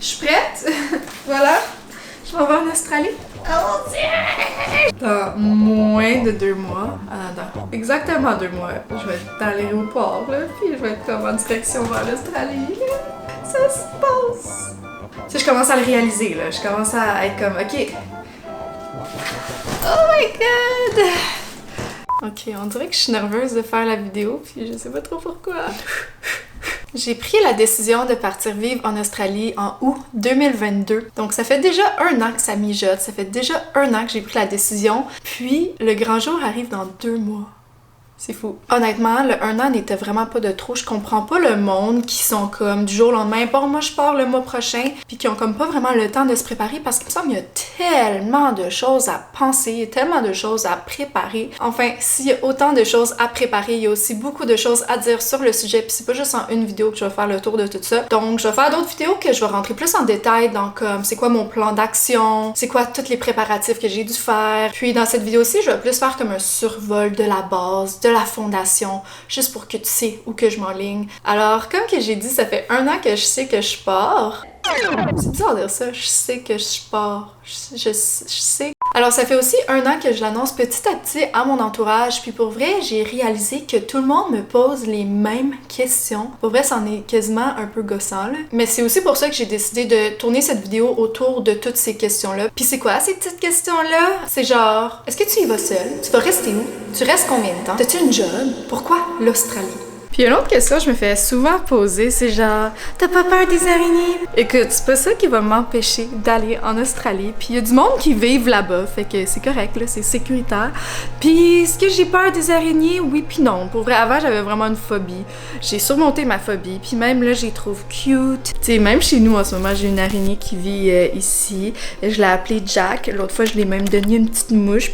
Je suis prête. Voilà. Je m'en vais en Australie. Oh mon Dieu! Dans moins de 2 mois, dans exactement 2 mois, je vais être dans l'aéroport, là, puis je vais être comme en direction vers l'Australie. Ça se passe! Tu sais, je commence à le réaliser, là. Je commence à être comme, OK. Oh my God! OK, on dirait que je suis nerveuse de faire la vidéo, puis je sais pas trop pourquoi. J'ai pris la décision de partir vivre en Australie en août 2022. Donc ça fait déjà 1 an que ça mijote, ça fait déjà 1 an que j'ai pris la décision. Puis le grand jour arrive dans 2 mois. C'est fou. Honnêtement, le 1 an n'était vraiment pas de trop. Je comprends pas le monde qui sont comme du jour au lendemain, bon, moi je pars le mois prochain, puis qui ont comme pas vraiment le temps de se préparer parce qu'il me semble qu'il y a tellement de choses à penser, tellement de choses à préparer. Enfin, s'il y a autant de choses à préparer, il y a aussi beaucoup de choses à dire sur le sujet, puis c'est pas juste en une vidéo que je vais faire le tour de tout ça. Donc, je vais faire d'autres vidéos que je vais rentrer plus en détail dans comme c'est quoi mon plan d'action, c'est quoi tous les préparatifs que j'ai dû faire. Puis dans cette vidéo-ci, je vais plus faire comme un survol de la base, de la fondation, juste pour que tu sais où que je m'enligne. Alors, comme que j'ai dit, ça fait 1 an que je sais que je pars. C'est bizarre de dire ça, je sais que je pars. Je sais. Alors, ça fait aussi 1 an que je l'annonce petit à petit à mon entourage, puis pour vrai, j'ai réalisé que tout le monde me pose les mêmes questions. Pour vrai, c'en est quasiment un peu gossant, là. Mais c'est aussi pour ça que j'ai décidé de tourner cette vidéo autour de toutes ces questions-là. Puis c'est quoi ces petites questions-là? C'est genre, est-ce que tu y vas seule? Tu vas rester où? Tu restes combien de temps? T'as-tu une job? Pourquoi l'Australie? Puis une autre question que je me fais souvent poser, c'est genre, t'as pas peur des araignées? Écoute, c'est pas ça qui va m'empêcher d'aller en Australie. Puis il y a du monde qui vivent là-bas, fait que c'est correct, là, c'est sécuritaire. Puis est-ce que j'ai peur des araignées? Oui puis non. Pour vrai, avant, j'avais vraiment une phobie. J'ai surmonté ma phobie, puis même là, je les trouve cute. Tu sais, même chez nous, en ce moment, j'ai une araignée qui vit ici. Je l'ai appelée Jack. L'autre fois, je l'ai même donné une petite mouche.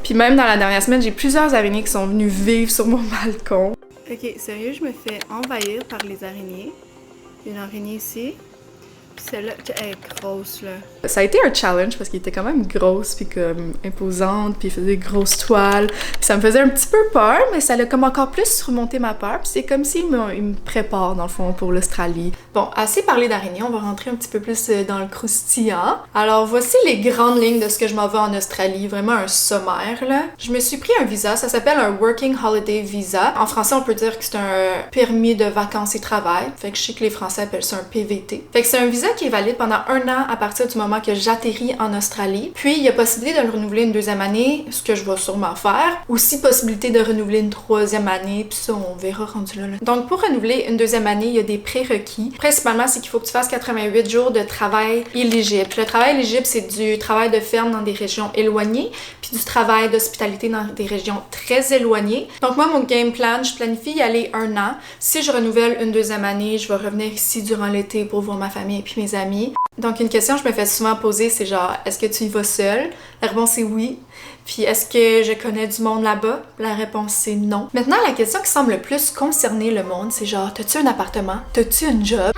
Puis même dans la dernière semaine, j'ai plusieurs araignées qui sont venues vivre sur mon balcon. Ok, sérieux, je me fais envahir par les araignées. Il y a une araignée ici. Puis celle-là, elle est grosse, là. Ça a été un challenge parce qu'elle était quand même grosse, puis comme imposante, puis il faisait des grosses toiles. Puis ça me faisait un petit peu peur, mais ça a comme encore plus surmonté ma peur. Puis c'est comme s'il me prépare, dans le fond, pour l'Australie. Bon, assez parlé d'araignées, on va rentrer un petit peu plus dans le croustillant. Alors, voici les grandes lignes de ce que je m'en vais en Australie. Vraiment un sommaire, là. Je me suis pris un visa, ça s'appelle un Working Holiday Visa. En français, on peut dire que c'est un permis de vacances et travail. Fait que je sais que les Français appellent ça un PVT. Fait que c'est un visa qui est valide pendant 1 an à partir du moment que j'atterris en Australie. Puis, il y a possibilité de le renouveler une 2e année, ce que je vais sûrement faire. Aussi, possibilité de renouveler une 3e année, puis ça, on verra rendu là. Donc, pour renouveler une 2e année, il y a des prérequis. Principalement, c'est qu'il faut que tu fasses 88 jours de travail éligible. Puis le travail éligible, c'est du travail de ferme dans des régions éloignées, puis du travail d'hospitalité dans des régions très éloignées. Donc, moi, mon game plan, je planifie y aller 1 an. Si je renouvelle une 2e année, je vais revenir ici durant l'été pour voir ma famille et puis mes amis. Donc, une question que je me fais souvent poser, c'est genre, est-ce que tu y vas seule? La réponse est oui. Puis, est-ce que je connais du monde là-bas? La réponse c'est non. Maintenant, la question qui semble le plus concerner le monde, c'est genre, t'as-tu un appartement? T'as-tu une job?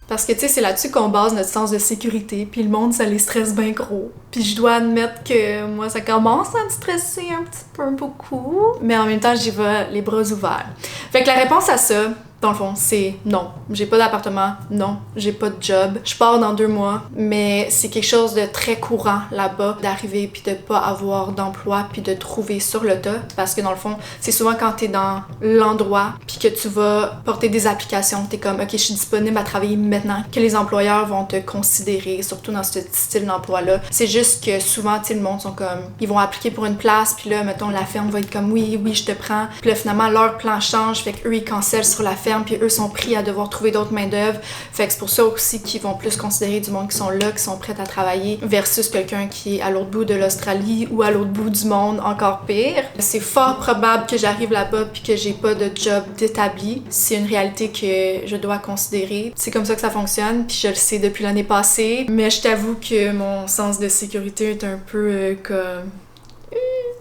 Parce que, tu sais, c'est là-dessus qu'on base notre sens de sécurité, puis le monde, ça les stresse bien gros. Puis je dois admettre que moi, ça commence à me stresser un petit peu beaucoup. Mais en même temps, j'y vais les bras ouverts. Fait que la réponse à ça, dans le fond, c'est non. J'ai pas d'appartement, non. J'ai pas de job. Je pars dans 2 mois, mais c'est quelque chose de très courant là-bas, d'arriver puis de pas avoir d'emploi puis de trouver sur le tas. Parce que dans le fond, c'est souvent quand t'es dans l'endroit puis que tu vas porter des applications, t'es comme, ok, je suis disponible à travailler maintenant, que les employeurs vont te considérer, surtout dans ce style d'emploi-là. C'est juste que souvent, tu sais, le monde sont comme, ils vont appliquer pour une place puis là, mettons, la ferme va être comme, oui, je te prends. Puis là, finalement, leur plan change, fait qu'eux, ils cancellent sur la ferme, puis eux sont pris à devoir trouver d'autres main-d'œuvre. Fait que c'est pour ça aussi qu'ils vont plus considérer du monde qui sont là, qui sont prêts à travailler, versus quelqu'un qui est à l'autre bout de l'Australie ou à l'autre bout du monde, encore pire. C'est fort probable que j'arrive là-bas puis que j'ai pas de job d'établi. C'est une réalité que je dois considérer. C'est comme ça que ça fonctionne, puis je le sais depuis l'année passée. Mais je t'avoue que mon sens de sécurité est un peu comme...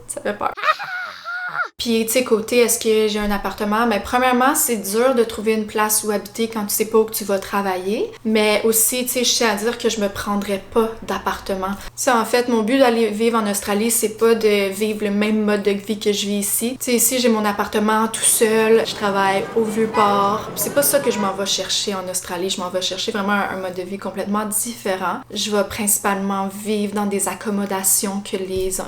ça fait peur. Puis, tu sais, côté est-ce que j'ai un appartement? Ben, premièrement, c'est dur de trouver une place où habiter quand tu sais pas où tu vas travailler. Mais aussi, tu sais, je tiens à dire que je me prendrais pas d'appartement. Ça, en fait, mon but d'aller vivre en Australie, c'est pas de vivre le même mode de vie que je vis ici. Tu sais, ici, j'ai mon appartement tout seul, je travaille au Vieux-Port. C'est pas ça que je m'en vais chercher en Australie. Je m'en vais chercher vraiment un mode de vie complètement différent. Je vais principalement vivre dans des accommodations que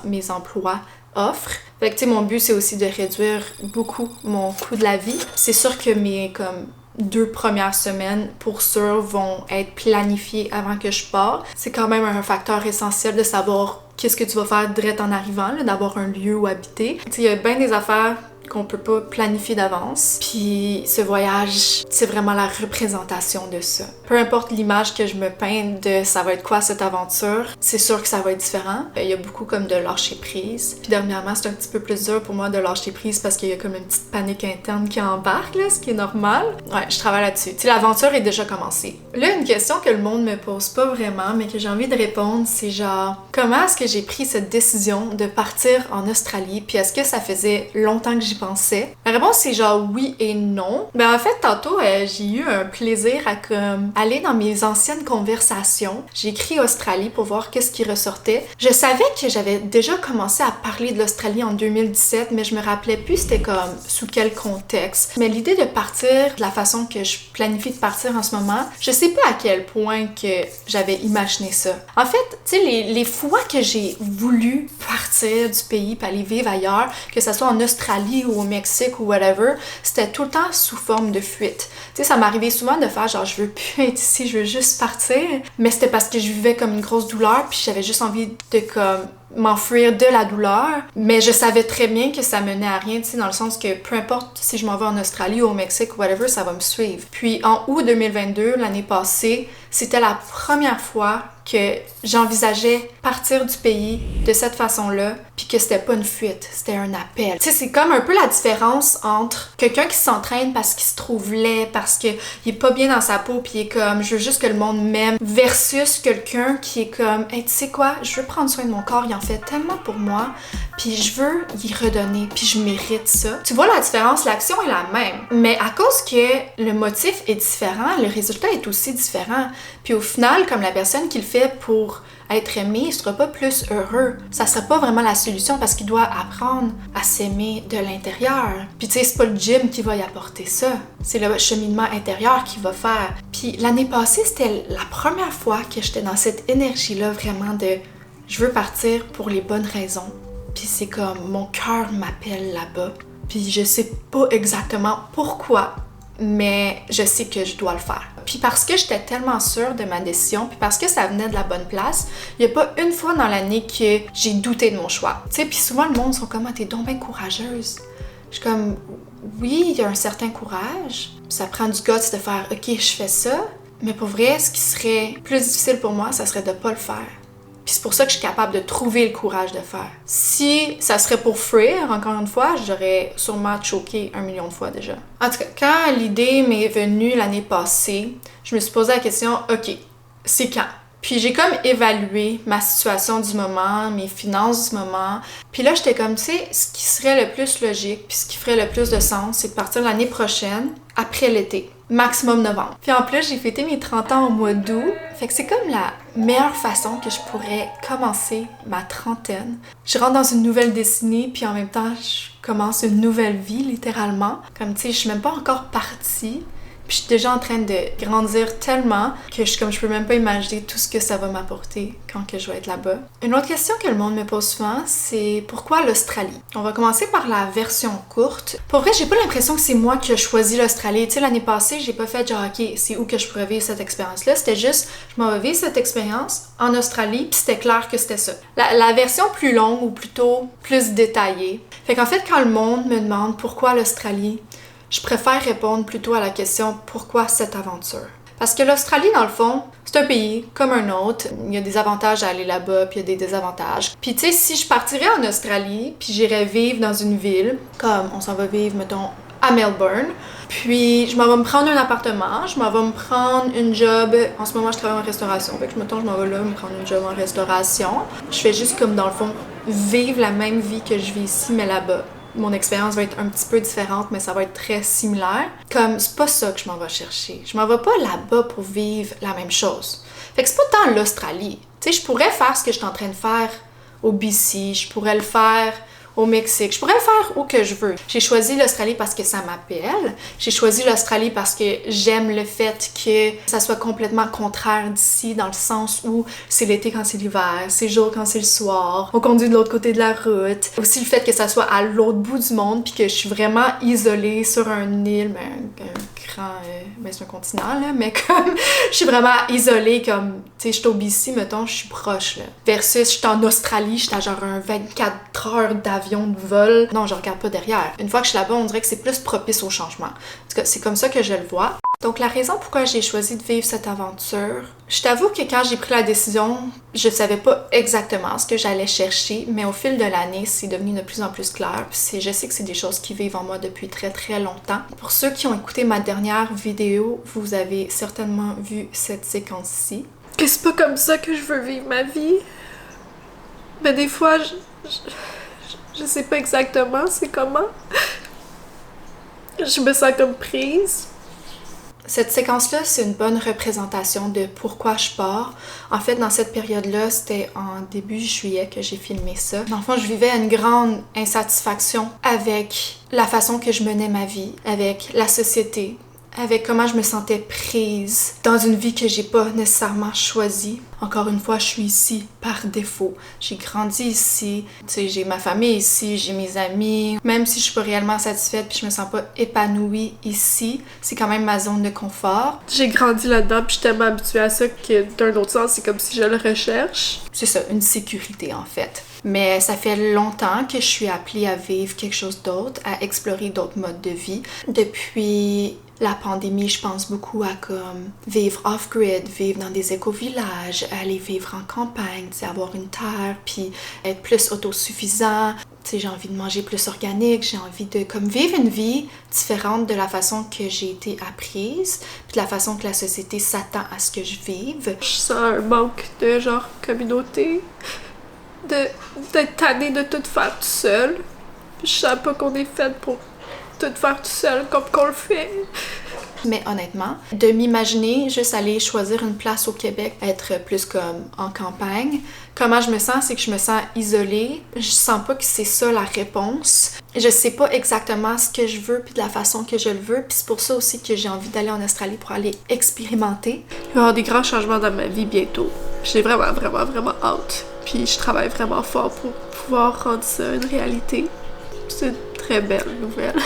mes emplois offrent. Fait que, tu sais, mon but, c'est aussi de réduire beaucoup mon coût de la vie. C'est sûr que mes, comme, 2 premières semaines, pour sûr, vont être planifiées avant que je parte. C'est quand même un facteur essentiel de savoir qu'est-ce que tu vas faire direct en arrivant, d'avoir un lieu où habiter. Tu sais, il y a bien des affaires qu'on peut pas planifier d'avance. Puis ce voyage, c'est vraiment la représentation de ça. Peu importe l'image que je me peins de ça va être quoi cette aventure, c'est sûr que ça va être différent. Il y a beaucoup comme de lâcher prise. Puis dernièrement, c'est un petit peu plus dur pour moi de lâcher prise parce qu'il y a comme une petite panique interne qui embarque, là, ce qui est normal. Ouais, je travaille là-dessus. Tu sais, l'aventure est déjà commencée. Là, une question que le monde me pose pas vraiment, mais que j'ai envie de répondre, c'est genre, comment est-ce que j'ai pris cette décision de partir en Australie? Puis est-ce que ça faisait longtemps que j'y pensais? La réponse c'est genre oui et non. Ben en fait tantôt j'ai eu un plaisir à comme aller dans mes anciennes conversations. J'ai écrit Australie pour voir qu'est-ce qui ressortait. Je savais que j'avais déjà commencé à parler de l'Australie en 2017, mais je me rappelais plus c'était comme sous quel contexte. Mais l'idée de partir de la façon que je planifie de partir en ce moment, je sais pas à quel point que j'avais imaginé ça. En fait, tu sais, les fois que j'ai voulu partir du pays puis aller vivre ailleurs, que ça soit en Australie ou au Mexique ou whatever, c'était tout le temps sous forme de fuite. Tu sais, ça m'arrivait souvent de faire genre je veux plus être ici, je veux juste partir, mais c'était parce que je vivais comme une grosse douleur puis j'avais juste envie de comme m'enfuir de la douleur, mais je savais très bien que ça menait à rien, tu sais, dans le sens que peu importe si je m'en vais en Australie ou au Mexique ou whatever, ça va me suivre. Puis en août 2022, l'année passée, c'était la première fois que j'envisageais partir du pays de cette façon-là, puis que c'était pas une fuite, c'était un appel. Tu sais, c'est comme un peu la différence entre quelqu'un qui s'entraîne parce qu'il se trouve laid, parce qu'il est pas bien dans sa peau, puis il est comme, je veux juste que le monde m'aime, versus quelqu'un qui est comme, hey, tu sais quoi, je veux prendre soin de mon corps, il en fait tellement pour moi, puis je veux y redonner, puis je mérite ça. Tu vois la différence, l'action est la même, mais à cause que le motif est différent, le résultat est aussi différent. Puis au final, comme la personne qui le fait pour être aimé, il sera pas plus heureux. Ça sera pas vraiment la solution parce qu'il doit apprendre à s'aimer de l'intérieur. Puis tu sais, c'est pas le gym qui va y apporter ça. C'est le cheminement intérieur qui va faire. Puis l'année passée, c'était la première fois que j'étais dans cette énergie-là vraiment de je veux partir pour les bonnes raisons. Puis c'est comme mon cœur m'appelle là-bas. Puis je sais pas exactement pourquoi, mais je sais que je dois le faire. Puis parce que j'étais tellement sûre de ma décision, puis parce que ça venait de la bonne place, il n'y a pas une fois dans l'année que j'ai douté de mon choix. Tu sais, puis souvent le monde sont comme « Ah, t'es donc bien courageuse ». Je suis comme « Oui, il y a un certain courage. Ça prend du guts de faire « Ok, je fais ça ». Mais pour vrai, ce qui serait plus difficile pour moi, ça serait de pas le faire. Puis c'est pour ça que je suis capable de trouver le courage de faire. Si ça serait pour fuir, encore une fois, j'aurais sûrement choqué 1 million de fois déjà. En tout cas, quand l'idée m'est venue l'année passée, je me suis posé la question, ok, c'est quand? Puis j'ai comme évalué ma situation du moment, mes finances du moment. Puis là, j'étais comme, tu sais, ce qui serait le plus logique, puis ce qui ferait le plus de sens, c'est de partir l'année prochaine, après l'été. Maximum novembre. Puis en plus, j'ai fêté mes 30 ans au mois d'août. Fait que c'est comme la meilleure façon que je pourrais commencer ma trentaine. Je rentre dans une nouvelle décennie, puis en même temps, je commence une nouvelle vie, littéralement. Comme, tu sais, je suis même pas encore partie. Puis je suis déjà en train de grandir tellement que je peux même pas imaginer tout ce que ça va m'apporter quand que je vais être là-bas. Une autre question que le monde me pose souvent, c'est pourquoi l'Australie? On va commencer par la version courte. Pour vrai, j'ai pas l'impression que c'est moi qui ai choisi l'Australie. Tu sais, l'année passée, j'ai pas fait genre, ok, c'est où que je pourrais vivre cette expérience-là. C'était juste, je m'en vais vivre cette expérience en Australie, puis c'était clair que c'était ça. La version plus longue, ou plutôt plus détaillée. Fait qu'en fait, quand le monde me demande pourquoi l'Australie, je préfère répondre plutôt à la question « Pourquoi cette aventure? » Parce que l'Australie, dans le fond, c'est un pays comme un autre. Il y a des avantages à aller là-bas, puis il y a des désavantages. Puis tu sais, si je partirais en Australie, puis j'irais vivre dans une ville, comme on s'en va vivre, mettons, à Melbourne, puis je m'en vais me prendre un appartement, je m'en vais me prendre une job. En ce moment, je travaille en restauration. Fait que mettons, je m'en vais là me prendre une job en restauration. Je fais juste comme, dans le fond, vivre la même vie que je vis ici, mais là-bas. mon expérience va être un petit peu différente, mais ça va être très similaire. Comme, c'est pas ça que je m'en vais chercher. Je m'en vais pas là-bas pour vivre la même chose. Fait que c'est pas tant l'Australie. Tu sais, je pourrais faire ce que je suis en train de faire au BC, je pourrais le faire au Mexique, je pourrais le faire où que je veux. J'ai choisi l'Australie parce que ça m'appelle. J'ai choisi l'Australie parce que j'aime le fait que ça soit complètement contraire d'ici, dans le sens où c'est l'été quand c'est l'hiver, c'est jour quand c'est le soir, on conduit de l'autre côté de la route. Aussi le fait que ça soit à l'autre bout du monde, puis que je suis vraiment isolée sur une île, c'est un continent, là, mais comme je suis vraiment isolée, comme, tu sais, je suis au BC, mettons, je suis proche, là. Versus, je suis en Australie, je suis à genre un 24 heures d'avion de vol. Non, je regarde pas derrière. Une fois que je suis là-bas, on dirait que c'est plus propice au changement. En tout cas, c'est comme ça que je le vois. Donc, la raison pourquoi j'ai choisi de vivre cette aventure, je t'avoue que quand j'ai pris la décision, je savais pas exactement ce que j'allais chercher, mais au fil de l'année, c'est devenu de plus en plus clair. Puis je sais que c'est des choses qui vivent en moi depuis très très longtemps. Pour ceux qui ont écouté ma dernière vidéo, vous avez certainement vu cette séquence-ci. Que c'est pas comme ça que je veux vivre ma vie. Mais des fois, je sais pas exactement c'est comment. Je me sens comme prise. Cette séquence-là, c'est une bonne représentation de pourquoi je pars. En fait, dans cette période-là, c'était en début juillet que j'ai filmé ça. Dans le fond, je vivais une grande insatisfaction avec la façon que je menais ma vie, avec la société, avec comment je me sentais prise dans une vie que j'ai pas nécessairement choisie. Encore une fois, je suis ici par défaut. J'ai grandi ici, tu sais, j'ai ma famille ici, j'ai mes amis. Même si je suis pas réellement satisfaite puis je me sens pas épanouie ici, c'est quand même ma zone de confort. J'ai grandi là-dedans puis je suis tellement habituée à ça que d'un autre sens, c'est comme si je le recherche. C'est ça, une sécurité en fait. Mais ça fait longtemps que je suis appelée à vivre quelque chose d'autre, à explorer d'autres modes de vie. Depuis la pandémie, je pense beaucoup à comme vivre off-grid, vivre dans des éco-villages, aller vivre en campagne, avoir une terre, puis être plus autosuffisant. T'sais, j'ai envie de manger plus organique, j'ai envie de comme vivre une vie différente de la façon que j'ai été apprise, puis de la façon que la société s'attend à ce que je vive. Je sens un manque de genre communauté, d'être tannée de tout faire tout seul. Je sens pas qu'on est fait pour tout faire tout seul comme qu'on le fait. Mais honnêtement, de m'imaginer juste aller choisir une place au Québec, être plus comme en campagne, comment je me sens, c'est que je me sens isolée. Je sens pas que c'est ça la réponse. Je sais pas exactement ce que je veux puis de la façon que je le veux, puis c'est pour ça aussi que j'ai envie d'aller en Australie pour aller expérimenter. Il va y avoir des grands changements dans ma vie bientôt. J'ai vraiment hâte. Puis je travaille vraiment fort pour pouvoir rendre ça une réalité. C'est une très belle nouvelle.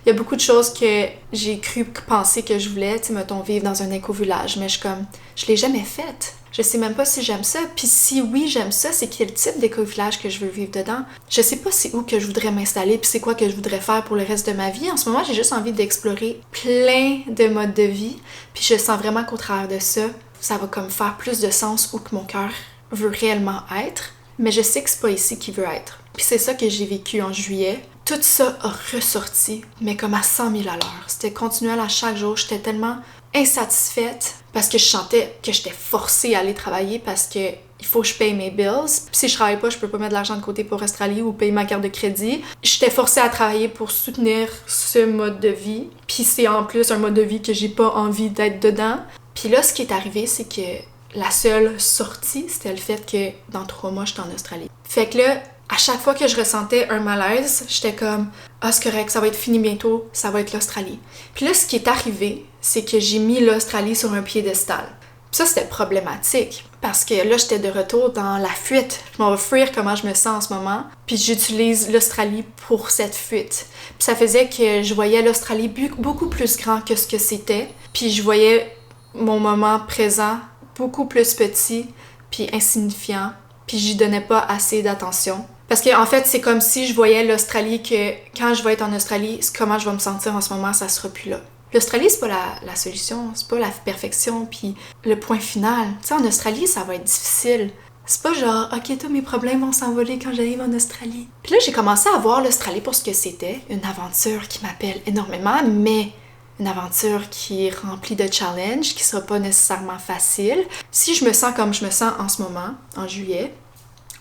Il y a beaucoup de choses que j'ai cru penser que je voulais, tu sais, mettons, vivre dans un éco-village, mais je l'ai jamais faite. Je sais même pas si j'aime ça, puis si oui, j'aime ça, c'est quel type d'éco-village que je veux vivre dedans. Je sais pas c'est où que je voudrais m'installer, puis c'est quoi que je voudrais faire pour le reste de ma vie. En ce moment, j'ai juste envie d'explorer plein de modes de vie, puis je sens vraiment qu'au travers de ça, ça va comme faire plus de sens où que mon cœur veut réellement être, mais je sais que c'est pas ici qu'il veut être. Puis c'est ça que j'ai vécu en juillet. Tout ça a ressorti, mais comme à 100 000 à l'heure. C'était continuel à chaque jour. J'étais tellement insatisfaite parce que je sentais que j'étais forcée à aller travailler parce que il faut que je paye mes bills. Puis si je travaille pas, je peux pas mettre de l'argent de côté pour Australie ou payer ma carte de crédit. J'étais forcée à travailler pour soutenir ce mode de vie. Puis c'est en plus un mode de vie que j'ai pas envie d'être dedans. Puis là, ce qui est arrivé, c'est que la seule sortie, c'était le fait que dans 3 mois, j'étais en Australie. Fait que là, à chaque fois que je ressentais un malaise, j'étais comme « Ah, c'est correct, ça va être fini bientôt, ça va être l'Australie. » Puis là, ce qui est arrivé, c'est que j'ai mis l'Australie sur un piédestal. Puis ça, c'était problématique, parce que là, j'étais de retour dans la fuite. Je m'en vais fuir comment je me sens en ce moment, puis j'utilise l'Australie pour cette fuite. Puis ça faisait que je voyais l'Australie beaucoup plus grand que ce que c'était, puis je voyais mon moment présent beaucoup plus petit, puis insignifiant, puis j'y donnais pas assez d'attention. Parce que en fait, c'est comme si je voyais l'Australie que quand je vais être en Australie, comment je vais me sentir en ce moment, ça sera plus là. L'Australie, c'est pas la solution, c'est pas la perfection, puis le point final. Tu sais, en Australie, ça va être difficile. C'est pas genre, ok, tous mes problèmes vont s'envoler quand j'arrive en Australie. Puis là, j'ai commencé à voir l'Australie pour ce que c'était, une aventure qui m'appelle énormément, mais une aventure qui est remplie de challenges, qui sera pas nécessairement facile. Si je me sens comme je me sens en ce moment, en juillet,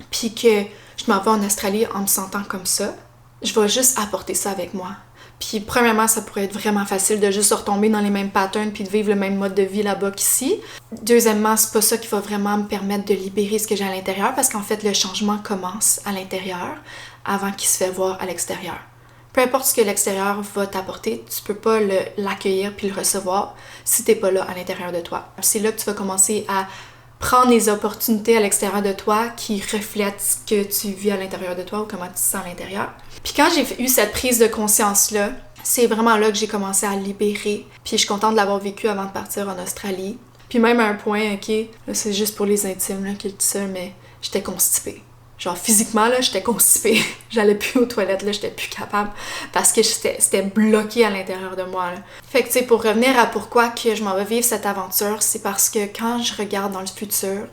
puis que je m'en vais en Australie en me sentant comme ça, je vais juste apporter ça avec moi. Puis premièrement, ça pourrait être vraiment facile de juste retomber dans les mêmes patterns puis de vivre le même mode de vie là-bas qu'ici. Deuxièmement, c'est pas ça qui va vraiment me permettre de libérer ce que j'ai à l'intérieur parce qu'en fait, le changement commence à l'intérieur avant qu'il se fait voir à l'extérieur. Peu importe ce que l'extérieur va t'apporter, tu peux pas l'accueillir puis le recevoir si t'es pas là à l'intérieur de toi. C'est là que tu vas commencer à prendre les opportunités à l'extérieur de toi qui reflètent ce que tu vis à l'intérieur de toi ou comment tu te sens à l'intérieur. Puis quand j'ai eu cette prise de conscience-là, c'est vraiment là que j'ai commencé à libérer. Puis je suis contente de l'avoir vécu avant de partir en Australie. Puis même à un point, ok, là c'est juste pour les intimes là, qui le dit ça, mais j'étais constipée. Genre physiquement, là, j'étais constipée. J'allais plus aux toilettes, là, j'étais plus capable parce que c'était bloqué à l'intérieur de moi, là. Fait que, tu sais, pour revenir à pourquoi que je m'en vais vivre cette aventure, c'est parce que quand je regarde dans le futur,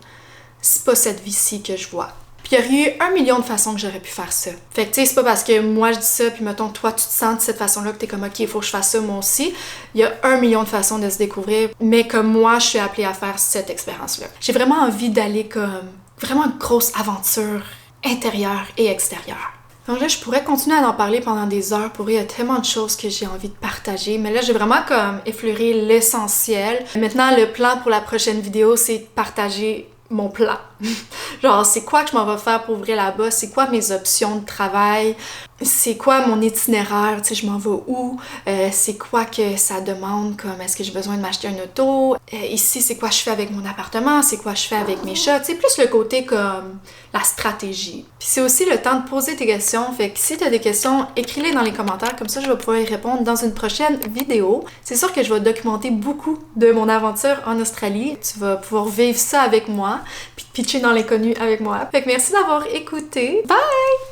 c'est pas cette vie-ci que je vois. Puis il y aurait eu 1 million de façons que j'aurais pu faire ça. Fait que, tu sais, c'est pas parce que moi je dis ça, puis mettons, toi, tu te sens de cette façon-là que t'es comme, ok, il faut que je fasse ça moi aussi. Il y a 1 million de façons de se découvrir, mais comme moi, je suis appelée à faire cette expérience-là. J'ai vraiment envie d'aller comme vraiment une grosse aventure intérieure et extérieure. Donc là, je pourrais continuer à en parler pendant des heures pour il y a tellement de choses que j'ai envie de partager, mais là, j'ai vraiment comme effleuré l'essentiel. Maintenant, le plan pour la prochaine vidéo, c'est de partager mon plan. Genre, c'est quoi que je m'en vais faire pour ouvrir là-bas? C'est quoi mes options de travail? C'est quoi mon itinéraire? Tu sais, je m'en vais où? C'est quoi que ça demande? Comme, est-ce que j'ai besoin de m'acheter un auto? Ici, c'est quoi je fais avec mon appartement? C'est quoi je fais avec mes chats? Tu sais, plus le côté comme la stratégie. Puis c'est aussi le temps de poser tes questions. Fait que si tu as des questions, écris-les dans les commentaires. Comme ça, je vais pouvoir y répondre dans une prochaine vidéo. C'est sûr que je vais documenter beaucoup de mon aventure en Australie. Tu vas pouvoir vivre ça avec moi, puis te pitcher dans l'inconnu avec moi. Fait que merci d'avoir écouté. Bye!